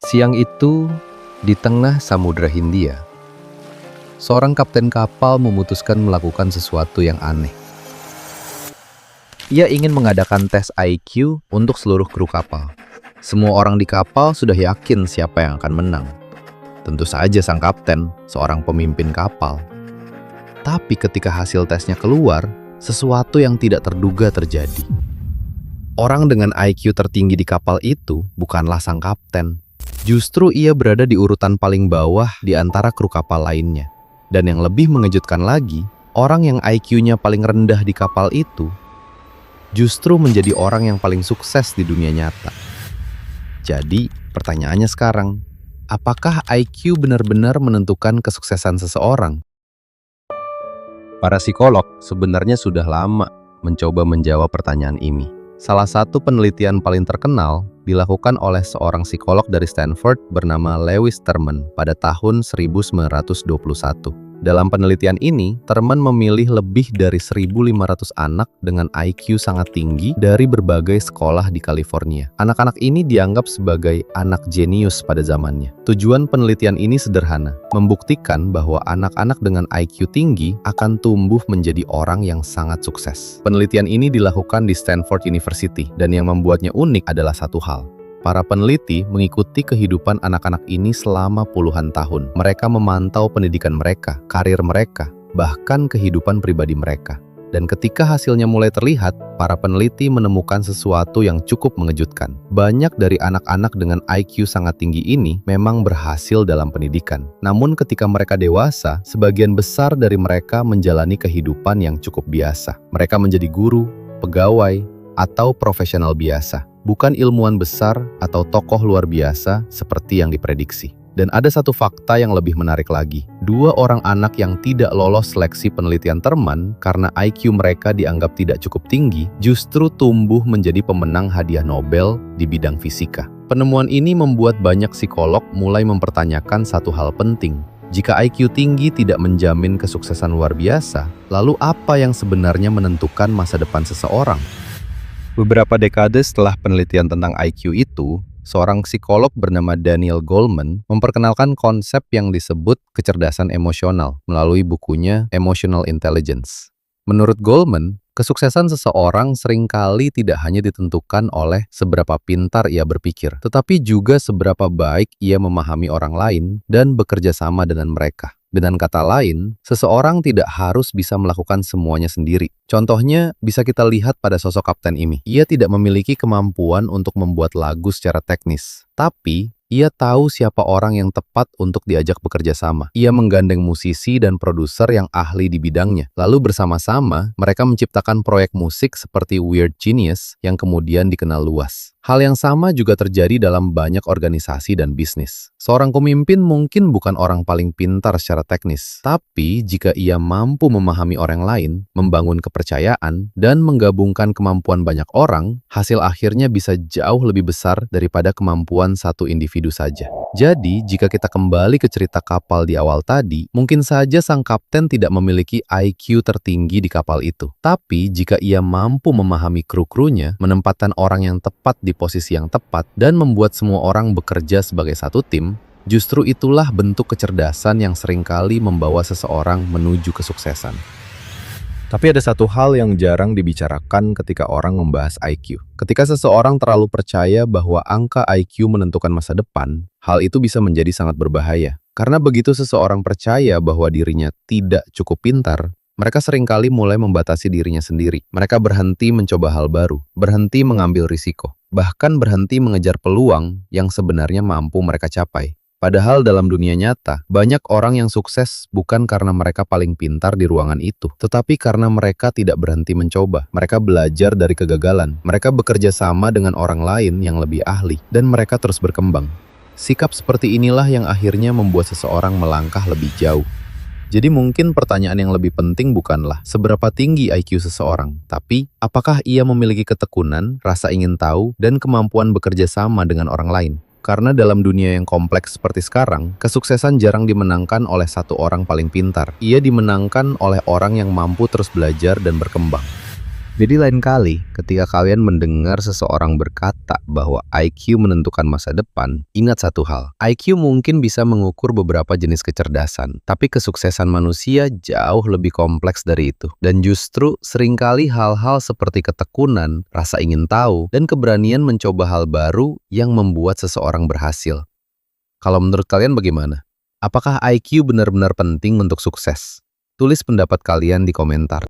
Siang itu, di tengah Samudra Hindia, seorang kapten kapal memutuskan melakukan sesuatu yang aneh. Ia ingin mengadakan tes IQ untuk seluruh kru kapal. Semua orang di kapal sudah yakin siapa yang akan menang. Tentu saja sang kapten, seorang pemimpin kapal. Tapi ketika hasil tesnya keluar, sesuatu yang tidak terduga terjadi. Orang dengan IQ tertinggi di kapal itu bukanlah sang kapten. Justru ia berada di urutan paling bawah di antara kru kapal lainnya. Dan yang lebih mengejutkan lagi, orang yang IQ-nya paling rendah di kapal itu justru menjadi orang yang paling sukses di dunia nyata. Jadi, pertanyaannya sekarang, apakah IQ benar-benar menentukan kesuksesan seseorang? Para psikolog sebenarnya sudah lama mencoba menjawab pertanyaan ini. Salah satu penelitian paling terkenal dilakukan oleh seorang psikolog dari Stanford bernama Lewis Terman pada tahun 1921. Dalam penelitian ini, Terman memilih lebih dari 1.500 anak dengan IQ sangat tinggi dari berbagai sekolah di California. Anak-anak ini dianggap sebagai anak jenius pada zamannya. Tujuan penelitian ini sederhana, membuktikan bahwa anak-anak dengan IQ tinggi akan tumbuh menjadi orang yang sangat sukses. Penelitian ini dilakukan di Stanford University, dan yang membuatnya unik adalah satu hal. Para peneliti mengikuti kehidupan anak-anak ini selama puluhan tahun. Mereka memantau pendidikan mereka, karir mereka, bahkan kehidupan pribadi mereka. Dan ketika hasilnya mulai terlihat, para peneliti menemukan sesuatu yang cukup mengejutkan. Banyak dari anak-anak dengan IQ sangat tinggi ini memang berhasil dalam pendidikan. Namun ketika mereka dewasa, sebagian besar dari mereka menjalani kehidupan yang cukup biasa. Mereka menjadi guru, pegawai, atau profesional biasa. Bukan ilmuwan besar atau tokoh luar biasa seperti yang diprediksi. Dan ada satu fakta yang lebih menarik lagi. 2 orang anak yang tidak lolos seleksi penelitian Terman karena IQ mereka dianggap tidak cukup tinggi, justru tumbuh menjadi pemenang hadiah Nobel di bidang fisika. Penemuan ini membuat banyak psikolog mulai mempertanyakan satu hal penting. Jika IQ tinggi tidak menjamin kesuksesan luar biasa, lalu apa yang sebenarnya menentukan masa depan seseorang? Beberapa dekade setelah penelitian tentang IQ itu, seorang psikolog bernama Daniel Goleman memperkenalkan konsep yang disebut kecerdasan emosional melalui bukunya Emotional Intelligence. Menurut Goleman, kesuksesan seseorang seringkali tidak hanya ditentukan oleh seberapa pintar ia berpikir, tetapi juga seberapa baik ia memahami orang lain dan bekerja sama dengan mereka. Dengan kata lain, seseorang tidak harus bisa melakukan semuanya sendiri. Contohnya, bisa kita lihat pada sosok kapten ini. Ia tidak memiliki kemampuan untuk membuat lagu secara teknis, tapi ia tahu siapa orang yang tepat untuk diajak bekerja sama. Ia menggandeng musisi dan produser yang ahli di bidangnya. Lalu bersama-sama, mereka menciptakan proyek musik seperti Weird Genius yang kemudian dikenal luas. Hal yang sama juga terjadi dalam banyak organisasi dan bisnis. Seorang pemimpin mungkin bukan orang paling pintar secara teknis, tapi jika ia mampu memahami orang lain, membangun kepercayaan, dan menggabungkan kemampuan banyak orang, hasil akhirnya bisa jauh lebih besar daripada kemampuan satu individu saja. Jadi, jika kita kembali ke cerita kapal di awal tadi, mungkin saja sang kapten tidak memiliki IQ tertinggi di kapal itu. Tapi, jika ia mampu memahami kru-krunya, menempatkan orang yang tepat di posisi yang tepat, dan membuat semua orang bekerja sebagai satu tim, justru itulah bentuk kecerdasan yang seringkali membawa seseorang menuju kesuksesan. Tapi ada satu hal yang jarang dibicarakan ketika orang membahas IQ. Ketika seseorang terlalu percaya bahwa angka IQ menentukan masa depan, hal itu bisa menjadi sangat berbahaya. Karena begitu seseorang percaya bahwa dirinya tidak cukup pintar, mereka seringkali mulai membatasi dirinya sendiri. Mereka berhenti mencoba hal baru, berhenti mengambil risiko, bahkan berhenti mengejar peluang yang sebenarnya mampu mereka capai. Padahal dalam dunia nyata, banyak orang yang sukses bukan karena mereka paling pintar di ruangan itu, tetapi karena mereka tidak berhenti mencoba. Mereka belajar dari kegagalan, mereka bekerja sama dengan orang lain yang lebih ahli, dan mereka terus berkembang. Sikap seperti inilah yang akhirnya membuat seseorang melangkah lebih jauh. Jadi mungkin pertanyaan yang lebih penting bukanlah seberapa tinggi IQ seseorang, tapi apakah ia memiliki ketekunan, rasa ingin tahu, dan kemampuan bekerja sama dengan orang lain. Karena dalam dunia yang kompleks seperti sekarang, kesuksesan jarang dimenangkan oleh satu orang paling pintar. Ia dimenangkan oleh orang yang mampu terus belajar dan berkembang. Jadi lain kali ketika kalian mendengar seseorang berkata bahwa IQ menentukan masa depan, ingat satu hal. IQ mungkin bisa mengukur beberapa jenis kecerdasan, tapi kesuksesan manusia jauh lebih kompleks dari itu. Dan justru seringkali hal-hal seperti ketekunan, rasa ingin tahu, dan keberanian mencoba hal baru yang membuat seseorang berhasil. Kalau menurut kalian bagaimana? Apakah IQ benar-benar penting untuk sukses? Tulis pendapat kalian di komentar.